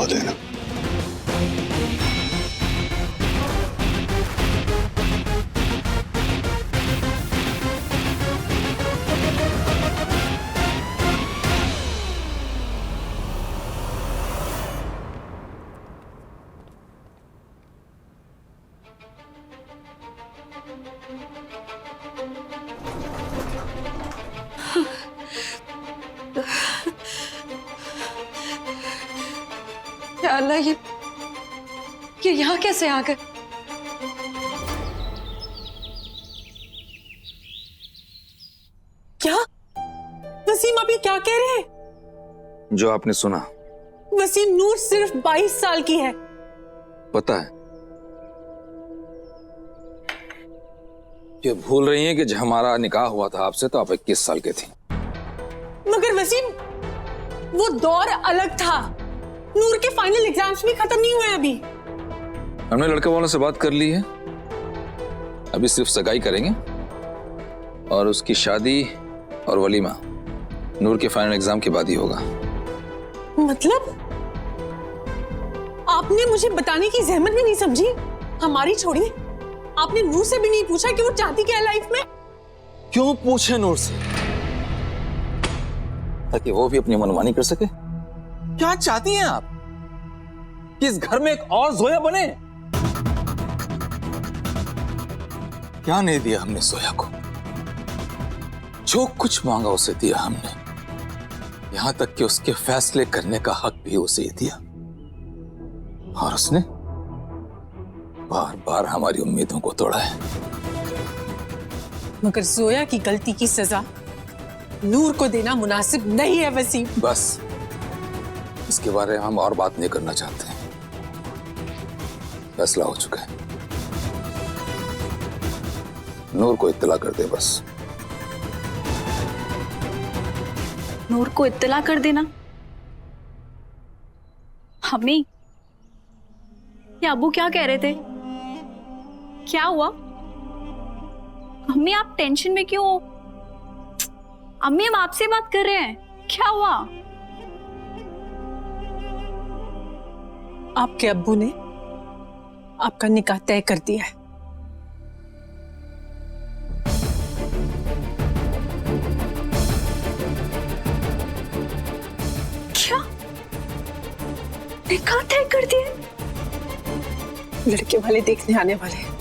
धो देना। या अल्लाह, ये यहाँ कैसे आ गए? क्या वसीम, आप ये क्या कह रहे हैं? जो आपने सुना। वसीम, नूर सिर्फ 22 साल की है। पता है, ये भूल रही हैं कि जब हमारा निकाह हुआ था आपसे तो आप 21 साल के थी। मगर वसीम, वो दौर अलग था। नूर के फाइनल एग्जाम्स भी खत्म नहीं हुए अभी। हमने लड़के वालों से बात कर ली है, अभी सिर्फ सगाई करेंगे और उसकी शादी और वलीमा नूर के फाइनल एग्जाम के बाद ही होगा। मतलब आपने मुझे बताने की जहमत भी नहीं समझी? हमारी छोड़िए, आपने नूर से भी नहीं पूछा कि वो चाहती क्या है लाइफ में? क्यों पूछे नूर से? ताकि वो भी अपनी मनमानी कर सके। क्या चाहती हैं आप कि इस घर में एक और जोया बने? क्या नहीं दिया हमने जोया को? जो कुछ मांगा उसे दिया हमने, यहां तक कि उसके फैसले करने का हक भी उसे ही दिया, और उसने बार बार हमारी उम्मीदों को तोड़ा है। मगर जोया की गलती की सजा नूर को देना मुनासिब नहीं है वसीम। बस इसके बारे में हम और बात नहीं करना चाहते हैं, फैसला हो चुका है। नूर को इत्तला कर दे बस। नूर को इत्तला कर देना? अम्मी, ये अब्बू क्या कह रहे थे? क्या हुआ? अम्मी आप टेंशन में क्यों हो? अम्मी हम आपसे बात कर रहे हैं, क्या हुआ? आपके अब्बू ने आपका निकाह तय कर दिया है। क्या? निकाह तय कर दिया? लड़के वाले देखने आने वाले हैं।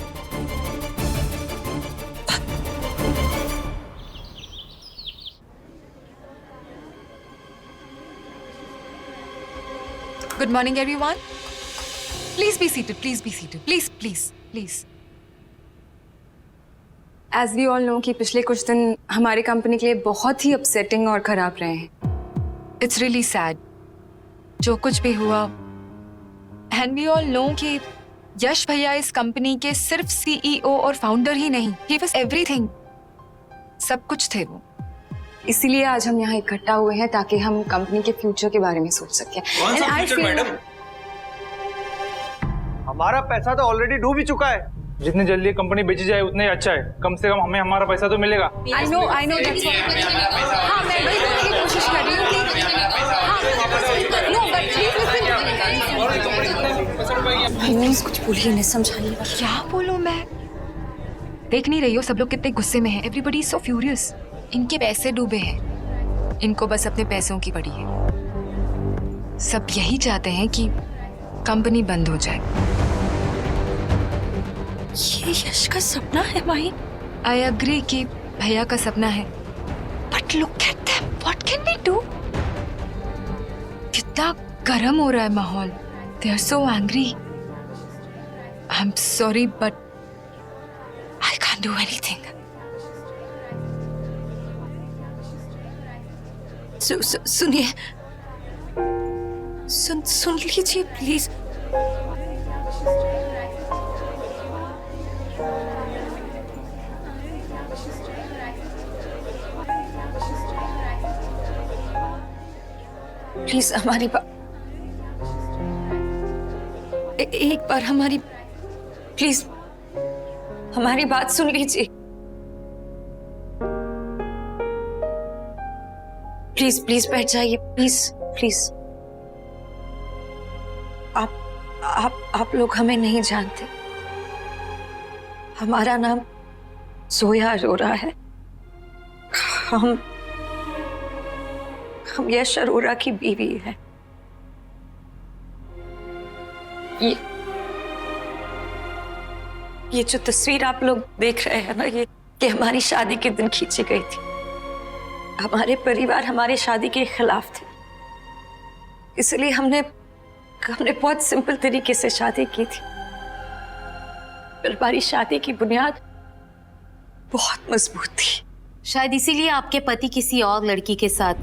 Good morning, everyone. Please be seated. Please be seated. Please, please, please. As we all know कि पिछले कुछ दिन हमारी कंपनी के लिए बहुत ही अपसेटिंग और खराब रहे हैं। It's really sad. जो कुछ भी हुआ, and we all know कि यश भैया इस कंपनी के सिर्फ CEO और फाउंडर ही नहीं, he was everything. सब कुछ थे वो। इसीलिए आज हम यहाँ इकट्ठा हुए हैं ताकि हम कंपनी के फ्यूचर के बारे में सोच सकें। And I feel हमारा पैसा तो ऑलरेडी डूब ही चुका है। जितनी जल्दी कंपनी बेची जाए उतना ही अच्छा है। कम से कम हमें हमारा पैसा तो मिलेगा। I know that's हाँ, मैं वही करने की कोशिश कर रही हूँ कि no, but please कुछ बोलिए, नहीं समझाइए। क्या बोलूं मैं? देख नहीं रही हो सब लोग कितने गुस्से में हैं? Everybody is so furious. इनके पैसे डूबे हैं, इनको बस अपने पैसों की पड़ी है। सब यही चाहते हैं कि कंपनी बंद हो जाए। ये यश का सपना है भाई। आई एग्री कि भैया का सपना है, but look at them, what can we do? कितना गर्म हो रहा है माहौल। They are so angry. I am sorry but I can't do anything. सुनिए, सुन लीजिए प्लीज। प्लीज हमारी बात एक बार हमारी प्लीज हमारी बात सुन लीजिए। प्लीज प्लीज बैठ जाइए, प्लीज प्लीज। आप लोग हमें नहीं जानते। हमारा नाम जोया अरोरा है। हम यश अरोरा की बीवी है। ये जो तस्वीर आप लोग देख रहे हैं ना, ये हमारी शादी के दिन खींची गई थी। हमारे परिवार हमारी शादी के खिलाफ थे, इसलिए हमने बहुत सिंपल तरीके से शादी की थी। पर हमारी शादी की बुनियाद बहुत मजबूत थी। शायद इसीलिए आपके पति किसी और लड़की के साथ।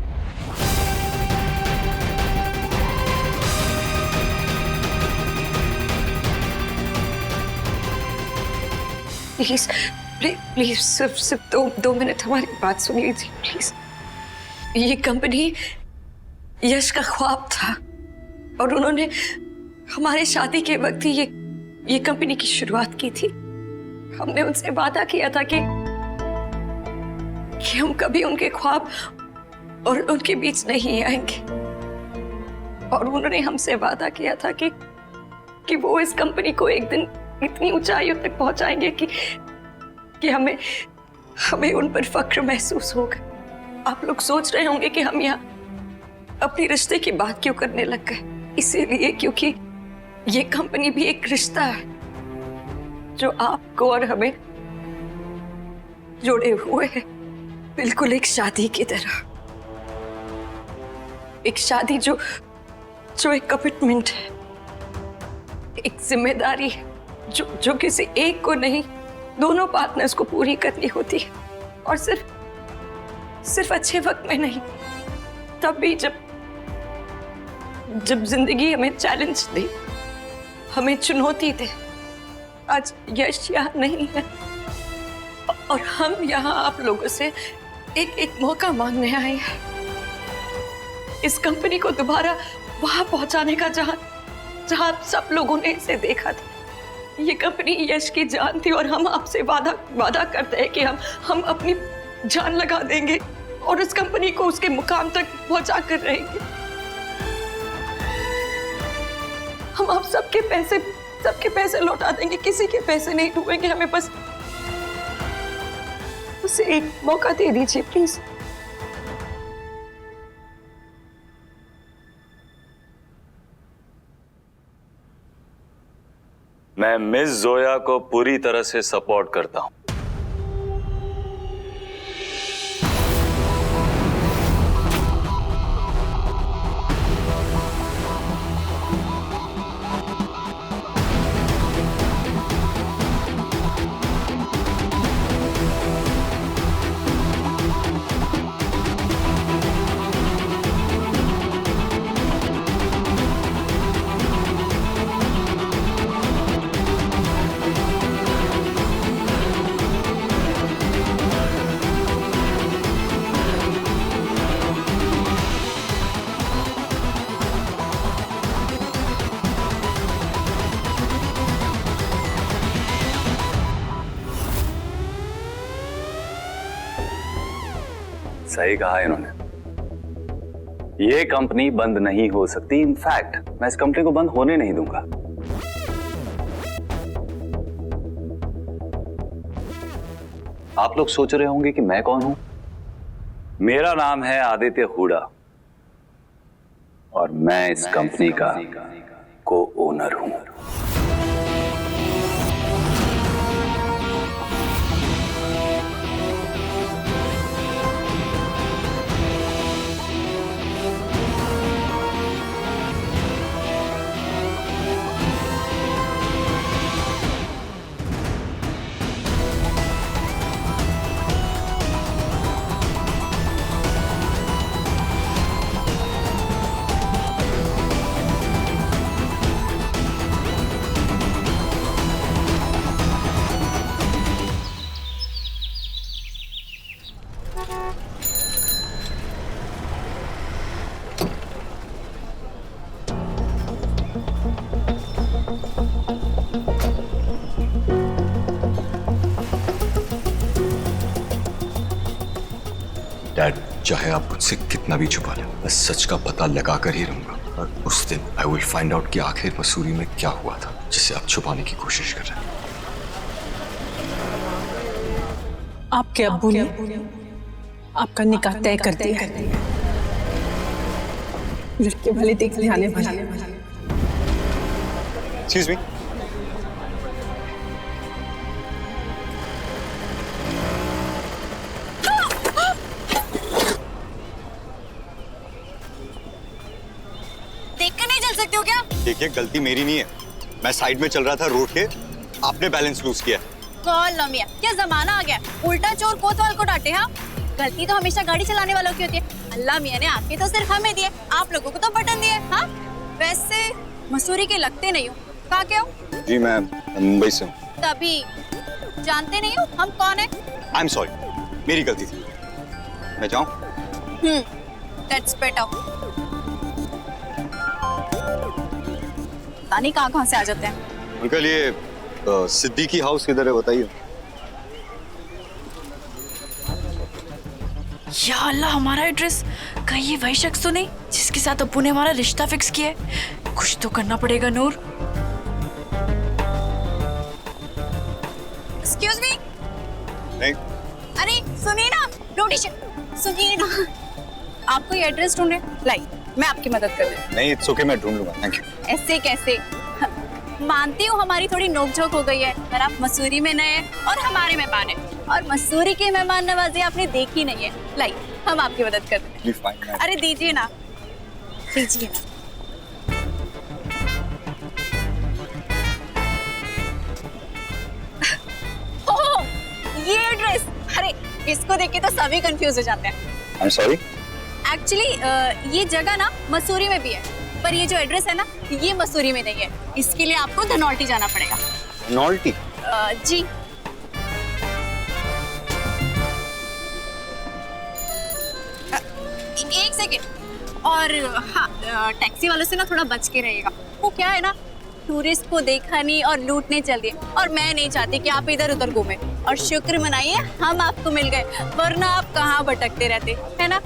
प्लीज प्लीज सिर्फ दो मिनट हमारी बात सुन लीजिए प्लीज। ये कंपनी यश का ख्वाब था और उन्होंने हमारे शादी के वक्त ही ये कंपनी की शुरुआत की थी। हमने उनसे वादा किया था कि हम कभी उनके ख्वाब और उनके बीच नहीं आएंगे, और उन्होंने हमसे वादा किया था कि वो इस कंपनी को एक दिन इतनी ऊंचाइयों तक पहुंचाएंगे कि हमें उन पर फख्र महसूस होगा। आप लोग सोच रहे होंगे कि हम यहाँ अपने रिश्ते की बात क्यों करने लग गए। इसीलिए क्योंकि ये कंपनी भी एक रिश्ता है जो आपको और हमें जोड़े हुए है, बिल्कुल एक शादी की तरह। एक शादी जो एक कमिटमेंट है, एक जिम्मेदारी है जो किसी एक को नहीं, दोनों पार्टनर्स को पूरी करनी होती है। और सिर्फ अच्छे वक्त में नहीं, तब भी जब जिंदगी हमें चैलेंज दे, हमें चुनौती दे। आज यश यहाँ नहीं है और हम यहाँ आप लोगों से एक मौका मांगने आए हैं, इस कंपनी को दोबारा वहां पहुंचाने का जहां सब लोगों ने इसे देखा था। ये कंपनी यश की जान थी और हम आपसे वादा करते हैं कि हम अपनी जान लगा देंगे और इस कंपनी को उसके मुकाम तक पहुंचा कर रहेंगे। हम आप सबके पैसे लौटा देंगे, किसी के पैसे नहीं डूबेंगे। हमें बस उसे एक मौका दे दीजिए प्लीज। मैं मिस जोया को पूरी तरह से सपोर्ट करता हूं। सही कहा इन्होंने, ये कंपनी बंद नहीं हो सकती। इनफैक्ट मैं इस कंपनी को बंद होने नहीं दूंगा। आप लोग सोच रहे होंगे कि मैं कौन हूं। मेरा नाम है आदित्य हुडा और मैं इस कंपनी का को ओनर हूं। डैड, चाहे आप मुझसे कितना भी छुपा लें, मैं सच का पता लगा कर ही रहूंगा। और उस दिन आई विल फाइंड आउट कि आखिर मसूरी में क्या हुआ था जिसे आप छुपाने की कोशिश कर रहे हैं। आपके अब्बू ने आपका निकाह तय कर दिया है। लड़के वाले देखने आने वाले। एक्सक्यूज मी, देखकर नहीं चल सकते हो क्या? देखिए गलती मेरी नहीं है, मैं साइड में चल रहा था रोड के, आपने बैलेंस लूज किया। कौन लमिया, क्या जमाना आ गया, उल्टा चोर कोतवाल को डांटे। हाँ, गलती तो हमेशा गाड़ी चलाने वालों की होती है। अल्लाह मियां ने आके तो सिर्फ हमें दिए, आप लोगों को तो बटन दिए। हाँ, वैसे मसूरी के लगते नहीं हो, कहाँ के हो? जी मैं मुंबई से हूँ। तभी जानते नहीं हो हम कौन है? आई एम सॉरी, मेरी गलती थी, मैं जाऊँ? Let's better. तानी कहाँ से आ जाते हैं। अंकल ये सिद्दीकी हाउस किधर है बताइए। या अल्लाह, हमारा एड्रेस कहीं ये वही शख्स तो नहीं जिसके साथ अब्बू ने हमारा रिश्ता फिक्स किया है? कुछ तो करना पड़ेगा नूर। Excuse me. नहीं। अरे सुनिए ना, सुनिए ना, आपको ये एड्रेस ढूंढे, लाई मैं आपकी मदद कर दूं। नहीं इट्स ओके, मैं ढूंढ लूंगा, थैंक यू। ऐसे कैसे? मानती हूँ हमारी थोड़ी नोकझोंक हो गई है, पर आप मसूरी में नए हैं और हमारे मेहमान हैं, और मसूरी की मेहमान नवाजी आपने देखी नहीं है। लाई हम आपकी मदद कर दें। अरे दीजिए ना, दीजिए ना। ओह, ये एड्रेस, अरे इसको देख के तो सभी कंफ्यूज हो जाते हैं। आई एम सॉरी। एक्चुअली ये जगह ना मसूरी में भी है, पर ये जो एड्रेस है ना, ये मसूरी में नहीं है। इसके लिए आपको धनौल्टी जाना पड़ेगा। नॉल्टी? जी। एक सेकेंड। और हाँ, टैक्सी वालों से ना थोड़ा बच के रहिएगा। वो क्या है ना, टूरिस्ट को देखा नहीं और लूटने चल दिए, और मैं नहीं चाहती कि आप इधर उधर घूमे। और शुक्र मनाइए हम आपको मिल गए, वरना आप कहाँ भटकते रहते, है ना?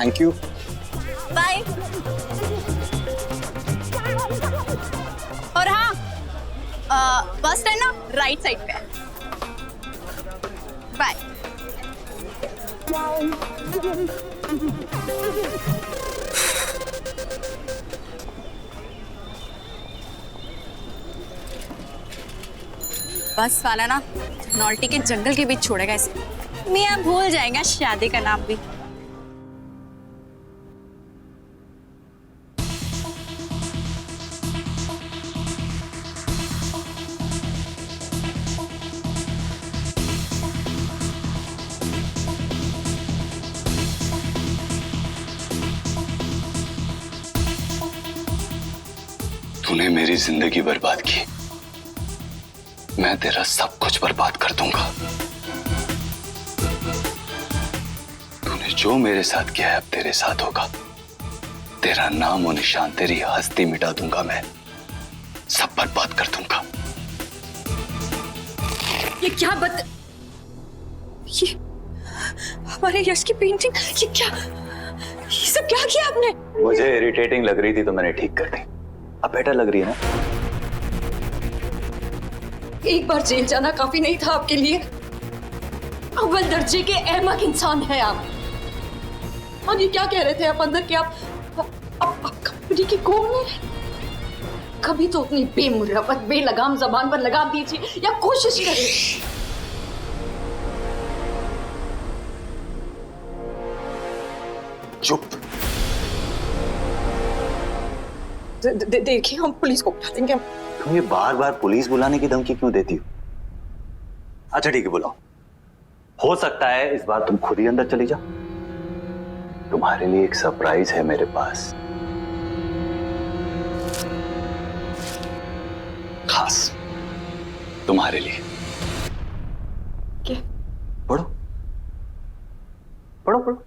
Thank you. बाय। और हाँ, बस स्टैंड ना राइट साइड पे है। बाय। बस वाला ना नॉल्टी के जंगल के बीच छोड़ेगा इसे। मियां भूल जाएगा शादी का नाम भी। तूने मेरी जिंदगी बर्बाद की, मैं तेरा सब कुछ बर्बाद कर दूंगा। तूने जो मेरे साथ किया है अब तेरे साथ होगा। तेरा नाम और निशान, तेरी हस्ती मिटा दूंगा मैं, सब बर्बाद कर दूंगा। ये क्या ये हमारे यश की पेंटिंग, ये सब क्या किया आपने? मुझे इरिटेटिंग लग रही थी तो मैंने ठीक कर दी। अब बेटर लग रही है ना? एक बार जेल जाना काफी नहीं था आपके लिए? अव्वल दर्जे के अहमक इंसान है आप। और ये क्या कह रहे थे आप अंदर कि आप कंपनी की कौन है? कभी तो अपनी बेमुरवत बेलगाम जबान पर लगाम दीजिए या कोशिश करिए। चुप। देखिए हम पुलिस को बुला देंगे। तुम ये बार बार पुलिस बुलाने की धमकी क्यों देती हो? अच्छा ठीक है, बुलाओ। हो सकता है इस बार तुम खुद ही अंदर चली जाओ। तुम्हारे लिए एक सरप्राइज है मेरे पास, खास तुम्हारे लिए। क्या? पढ़ो पढ़ो पढ़ो।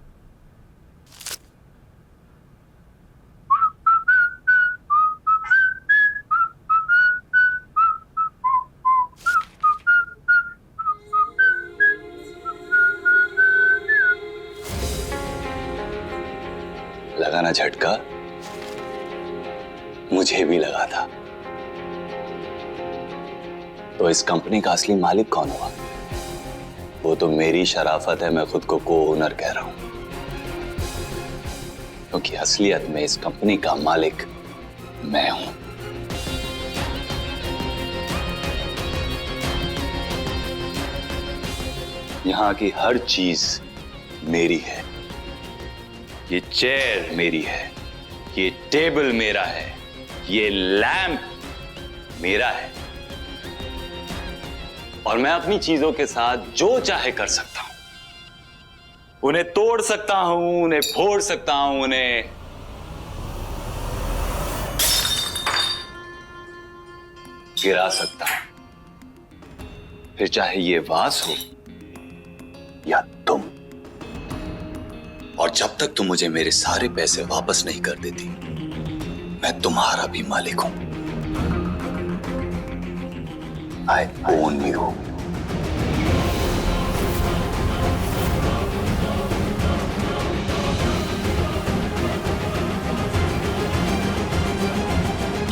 लगाना झटका। मुझे भी लगा था। तो इस कंपनी का असली मालिक कौन हुआ? वो तो मेरी शराफत है, मैं खुद को को-ओनर कह रहा हूं, क्योंकि असलियत में इस कंपनी का मालिक मैं हूं। यहां की हर चीज मेरी है। ये चेयर मेरी है, ये टेबल मेरा है, ये लैंप मेरा है, और मैं अपनी चीजों के साथ जो चाहे कर सकता हूं। उन्हें तोड़ सकता हूं, उन्हें फोड़ सकता हूं, उन्हें गिरा सकता हूं। फिर चाहे ये वास हो या तुम। और जब तक तुम मुझे मेरे सारे पैसे वापस नहीं कर देती, मैं तुम्हारा भी मालिक हूं। I own you.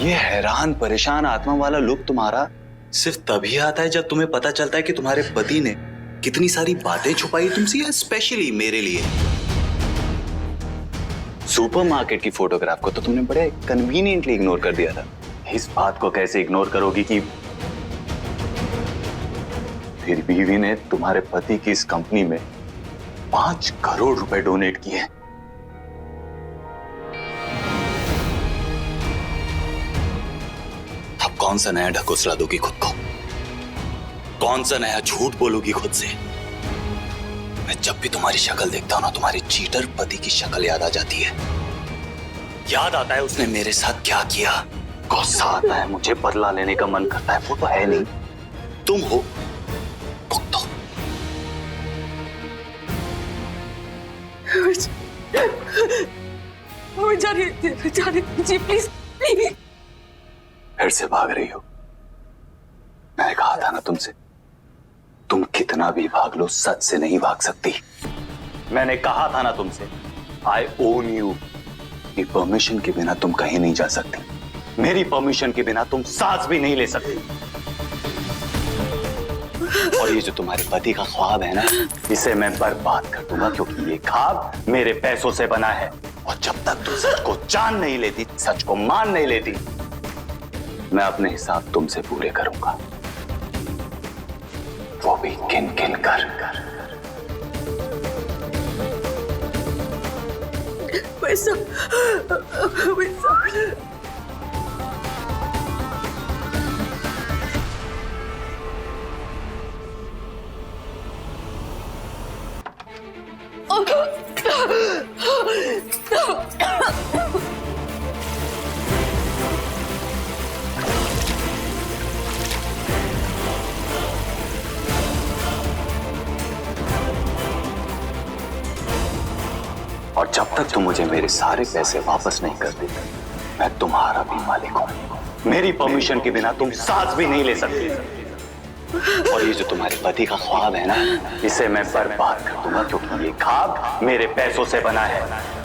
ये हैरान परेशान आत्मा वाला लुक तुम्हारा सिर्फ तभी आता है जब तुम्हें पता चलता है कि तुम्हारे पति ने कितनी सारी बातें छुपाई तुमसे, या स्पेशली मेरे लिए। सुपरमार्केट की फोटोग्राफ को तो तुमने बड़े कन्वीनियंटली इग्नोर कर दिया था। इस बात को कैसे इग्नोर करोगी कि फिर बीवी ने तुम्हारे पति की इस कंपनी में 5 करोड़ रुपए डोनेट किए हैं। अब कौन सा नया ढकोसला दोगी खुद को? कौन सा नया झूठ बोलोगी खुद से? मैं जब भी तुम्हारी शक्ल देखता हूं ना, तुम्हारे चीटर पति की शक्ल याद आ जाती है। याद आता है उसने मेरे साथ क्या किया। गुस्सा आता है, मुझे बदला लेने का मन करता है। वो तो है नहीं, तुम हो। जी प्लीज प्लीज। फिर से भाग रही हो। मैंने कहा था ना तुमसे, तुम कितना भी भाग लो सच से नहीं भाग सकती। मैंने कहा था ना तुमसे, आई ओन यू। मेरी परमिशन के बिना तुम कहीं नहीं जा सकती। मेरी परमिशन के बिना तुम सांस भी नहीं ले सकती। और ये जो तुम्हारे पति का ख्वाब है ना, इसे मैं बर्बाद कर दूंगा, क्योंकि ये ख्वाब मेरे पैसों से बना है। और जब तक तुम सच को जान नहीं लेती, सच को मान नहीं लेती, मैं अपने हिसाब तुमसे पूरे करूंगा, वो भी किन किन कर। पैसा और जब तक तुम मुझे मेरे सारे पैसे वापस नहीं कर देते, मैं तुम्हारा भी मालिक हूं। मेरी परमिशन के बिना तुम सांस भी नहीं ले सकते। और ये जो तुम्हारे पति का ख्वाब है ना, इसे मैं बर्बाद कर दूंगा, क्योंकि ये ख्वाब मेरे पैसों से बना है।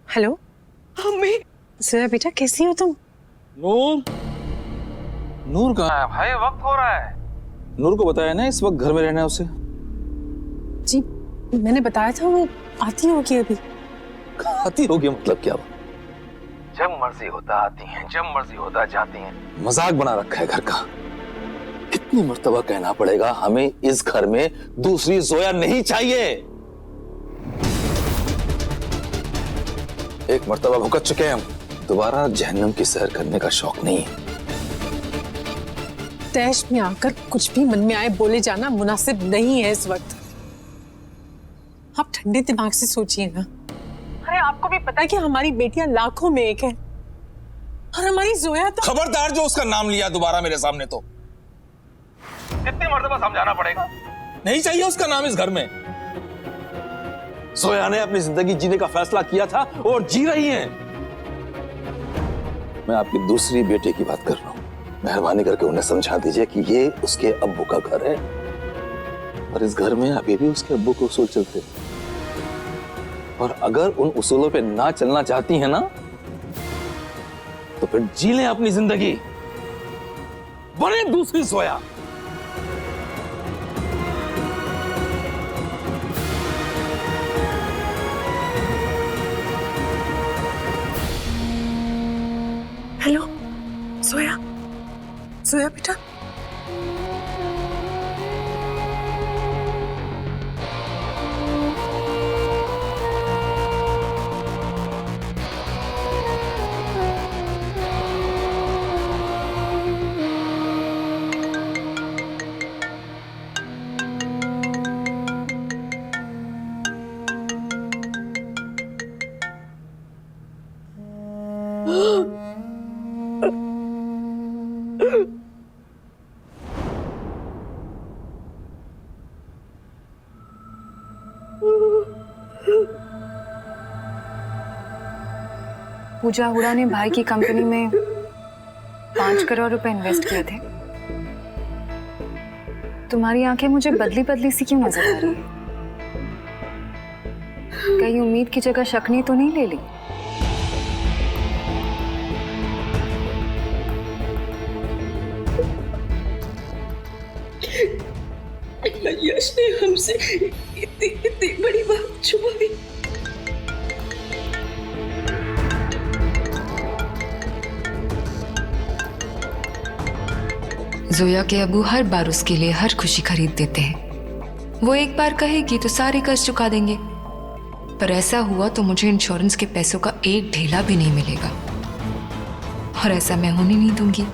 Hello mummy. जरा बेटा कैसी हो तुम? नूर, नूर कहाँ है भाई? वक्त हो रहा है। नूर को बताया ना इस वक्त घर में रहना है उसे? जी मैंने बताया था, वो आती होगी अभी। आती होगी मतलब क्या? जब मर्जी होता आती हैं, जब मर्जी होता जाती हैं। मजाक बना रखा है घर का। कितनी मर्तबा कहना पड़ेगा, हमें इस घर में दूसरी जोया नहीं चाहिए। एक मर्तबा भुगत चुके हैं हम, दोबारा जहन्नम की सैर करने का शौक नहीं है। तैश में आकर कुछ भी मन में आए बोले जाना मुनासिब नहीं है इस वक्त। आप ठंडे दिमाग से सोचिए ना। अरे आपको भी पता है कि हमारी बेटियां लाखों में एक है। और हमारी जोया तो खबरदार जो उसका नाम लिया दोबारा मेरे सामने तो कितनी मर्तबा समझाना पड़ेगा? नहीं चाहिए उसका नाम इस घर में। सोया ने अपनी जिंदगी जीने का फैसला किया था और जी रही हैं। मैं आपकी दूसरी बेटे की बात कर रहा हूं। मेहरबानी करके उन्हें समझा दीजिए कि ये उसके अब्बू का घर है और इस घर में अभी भी उसके अब्बू के उसूल चलते हैं। और अगर उन उसूलों पे ना चलना चाहती हैं ना तो फिर जी लें अपनी जिंदगी, बने दूसरी सोया। हेलो सोया, सोया बेटा। पूजा हुडा ने भाई की कंपनी में 5 करोड़ रुपए इन्वेस्ट किए थे। तुम्हारी आंखें मुझे बदली बदली सी क्यों नजर आ रही है? कहीं उम्मीद की जगह शक तो नहीं ले ली? यश ने हमसे इतनी बड़ी बात छुपाई। जोया के अबू हर बार उसके लिए हर खुशी खरीद देते हैं। वो एक बार कहेगी तो सारे कर्ज चुका देंगे, पर ऐसा हुआ तो मुझे इंश्योरेंस के पैसों का एक ढेला भी नहीं मिलेगा और ऐसा मैं होने नहीं दूंगी।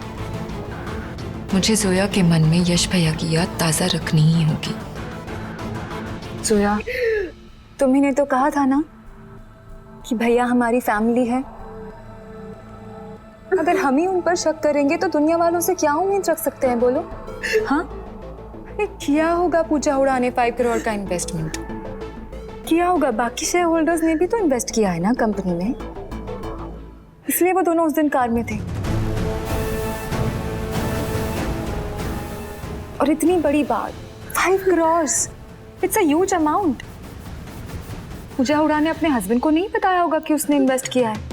मुझे जोया के मन में यश भैया की याद ताजा रखनी ही होगी। जोया, तुम्ही ने तो कहा था ना कि भैया हमारी फैमिली है। अगर हम ही उन पर शक करेंगे तो दुनिया वालों से क्या उम्मीद रख सकते हैं, बोलो? हाँ, किया होगा पूजा हुडा ने 5 करोड़ का इन्वेस्टमेंट किया होगा। बाकी शेयर होल्डर्स ने भी तो इन्वेस्ट किया है ना कंपनी में, इसलिए वो दोनों उस दिन कार में थे। और इतनी बड़ी बात, 5 crore, it's a huge amount. Pooja Hooda ने अपने हस्बैंड को नहीं बताया होगा कि उसने इन्वेस्ट किया है।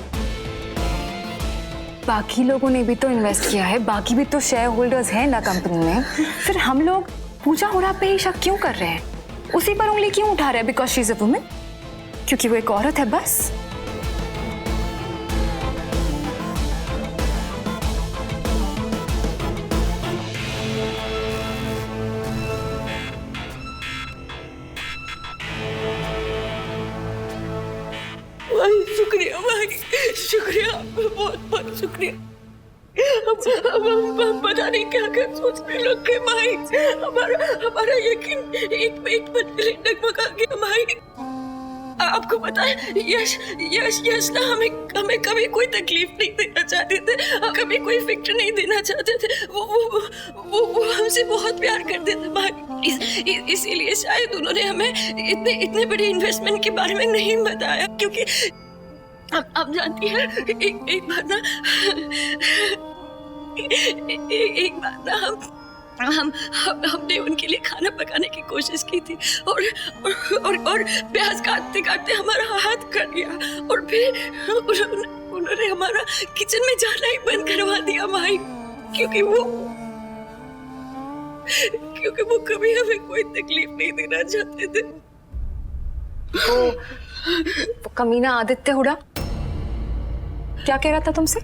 बाकी लोगों ने भी तो इन्वेस्ट किया है, बाकी भी तो शेयर होल्डर्स हैं ना कंपनी में। फिर हम लोग पूजा हुडा पे ही शक क्यों कर रहे हैं? उसी पर उंगली क्यों उठा रहे हैं? Because she is a woman, क्योंकि वो एक औरत है, बस। शुक्रिया भाई, शुक्रिया, बहुत बहुत शुक्रिया। हम पता नहीं क्या क्या सोचने लग गए भाई। हमारा यकीन एक पल के लिए डगमगा गया भाई। आपको पता है यश ना हमें कभी कोई तकलीफ नहीं देना चाहते थे, कभी कोई फिक्र नहीं देना चाहते थे। वो हमसे बहुत प्यार करते थे भाई। इसीलिए शायद उन्होंने हमें इतने बड़े इन्वेस्टमेंट के बारे में नहीं बताया, क्योंकि आप जानती हैं एक बार ना हमने उनके लिए खाना पकाने की कोशिश की थी और प्याज काटते काटते हमारा हाथ कट गया और फिर उन्होंने हमारा किचन में जाना ही बंद करवा दिया भाई, क्योंकि वो कभी हमें कोई तकलीफ नहीं देना चाहते थे। वो कमीना आदित्य हुडा क्या कह रहा था तुमसे?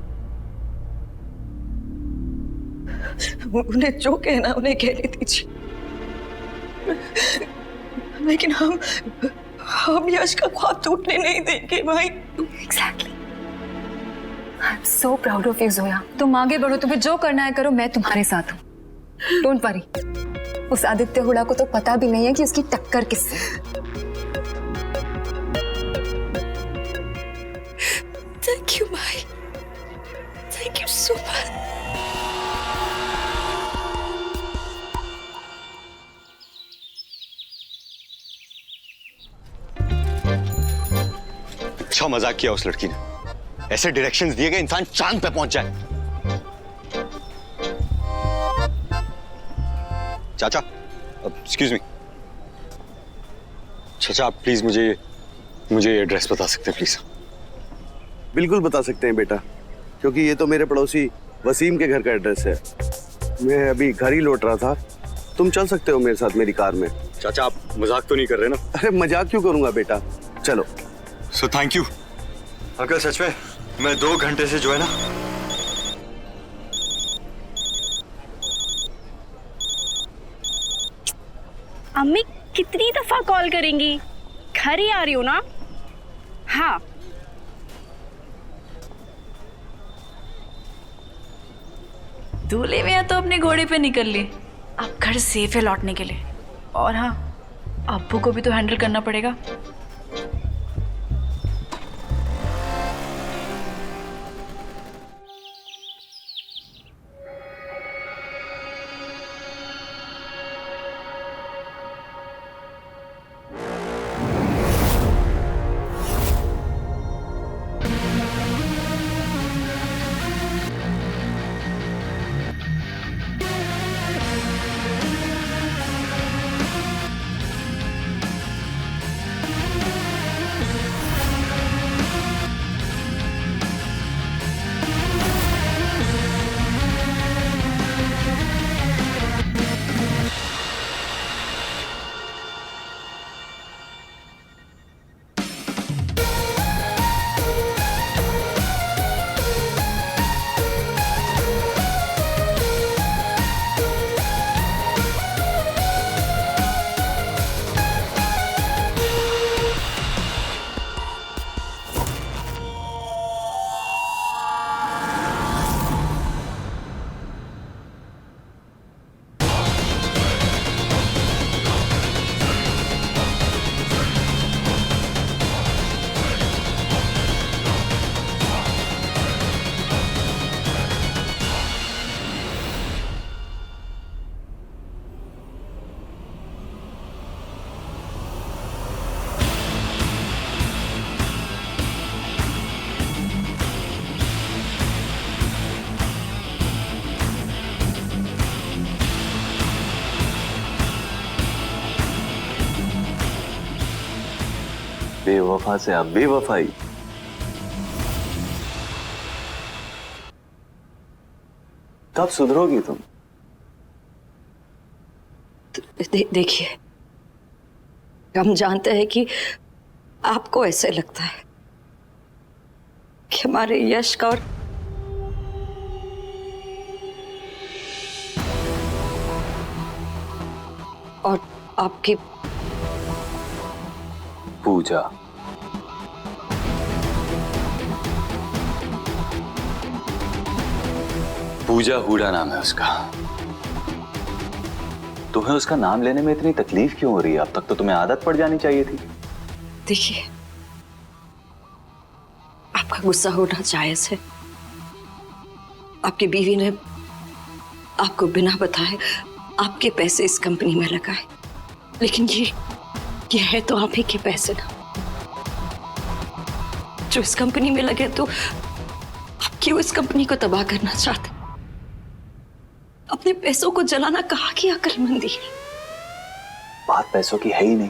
उन्हें जो कहना उन्हें कहने दीजिए, लेकिन हम यश का ख्वाब टूटने नहीं देंगे भाई। Exactly. I'm so proud of you, Zoya. तुम आगे बढ़ो, तुम्हें जो करना है करो, मैं तुम्हारे साथ हूँ। Don't worry। उस आदित्य हुडा को तो पता भी नहीं है कि उसकी टक्कर किससे है। थैंक यू भाई, थैंक अच्छा मजाक किया उस लड़की ने। ऐसे डायरेक्शंस दिए गए इंसान चांद पे पहुंच जाए। चाचा, एक्सक्यूज मी। चाचा आप प्लीज मुझे एड्रेस बता सकते हैं प्लीज? बिल्कुल बता सकते हैं बेटा, क्योंकि ये तो मेरे पड़ोसी वसीम के घर का एड्रेस है। मैं अभी घर ही लौट रहा था, तुम चल सकते हो मेरे साथ मेरी कार में। चाचा आप मजाक तो नहीं कर रहे ना? अरे मजाक क्यों करूंगा बेटा, चलो। So thank you uncle. सच में मैं 2 घंटे से जो है ना, अम्मी कितनी दफा कॉल करेंगी? घर ही आ रही हूँ ना। हाँ दूल्हे में तो अपने घोड़े पे निकल ली, अब घर सेफ है लौटने के लिए। और हाँ, अब्बू को भी तो हैंडल करना पड़ेगा। बेवफा से अब बेवफाई। कब सुधरोगी तुम? देखिए, हम जानते हैं कि आपको ऐसे लगता है कि हमारे यश का और आपकी पूजा, पूजा हुडा नाम है उसका। तुम्हें उसका नाम लेने में इतनी तकलीफ क्यों हो रही है? अब तक तो तुम्हें आदत पड़ जानी चाहिए थी। देखिए, आपका गुस्सा होना जायज है। आपकी बीवी ने आपको बिना बताए आपके पैसे इस कंपनी में लगाए, लेकिन ये है तो आप ही के पैसे ना, जो इस कंपनी में लगे। तो आप क्यों इस कंपनी को तबाह करना चाहते? अपने पैसों को जलाना कहाँ की अक्लमंदी है? बात पैसों की है ही नहीं,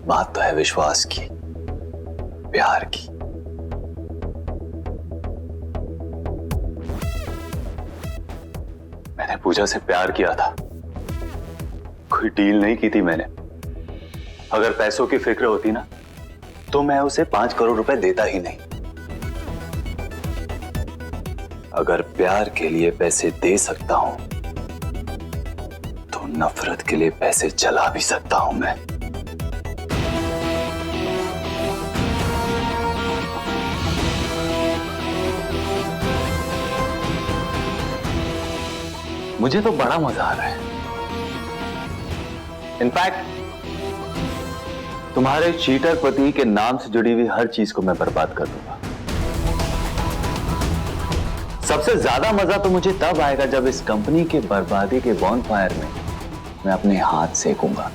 बात तो है विश्वास की, प्यार की। मैंने पूजा से प्यार किया था, कोई डील नहीं की थी मैंने। अगर पैसों की फिक्र होती ना तो मैं उसे 5 करोड़ रुपए देता ही नहीं। अगर प्यार के लिए पैसे दे सकता हूं तो नफरत के लिए पैसे जला भी सकता हूं मैं। मुझे तो बड़ा मजा आ रहा है। इनफैक्ट तुम्हारे चीटर पति के नाम से जुड़ी हुई हर चीज को मैं बर्बाद कर दूंगा। सबसे ज्यादा मजा तो मुझे तब आएगा जब इस कंपनी के बर्बादी के बॉनफायर में मैं अपने हाथ सेकूंगा।